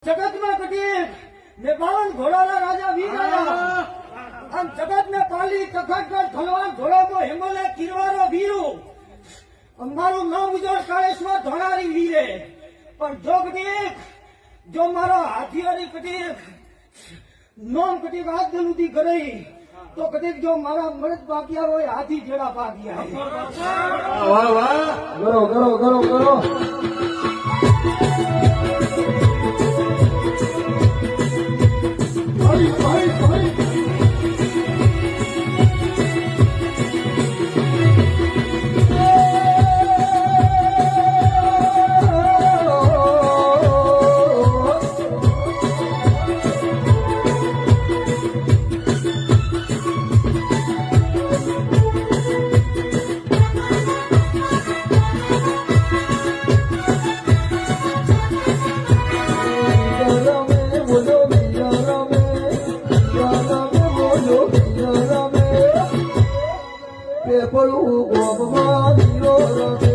जगत में कटीक ने 52 घोड़ा राजा वीर आया हम जगत में पाली तखतगढ़ थलवान घोड़ो हिमालय किरवारो वीरू અમારું નામ ઉજળ કાળેશ્વર ધોળારી વીરે પણ જો કટીક જો મારો હાથીઓની કટીક નોમ કટીક આજ દલુદી કરી તો કટીક જો મારા મરદ પાક્યા હોય હાથી જેડા પાક્યા વાહ વાહ કરો કરો કરો કરો ભાઈ ભાઈ ભાઈ People who go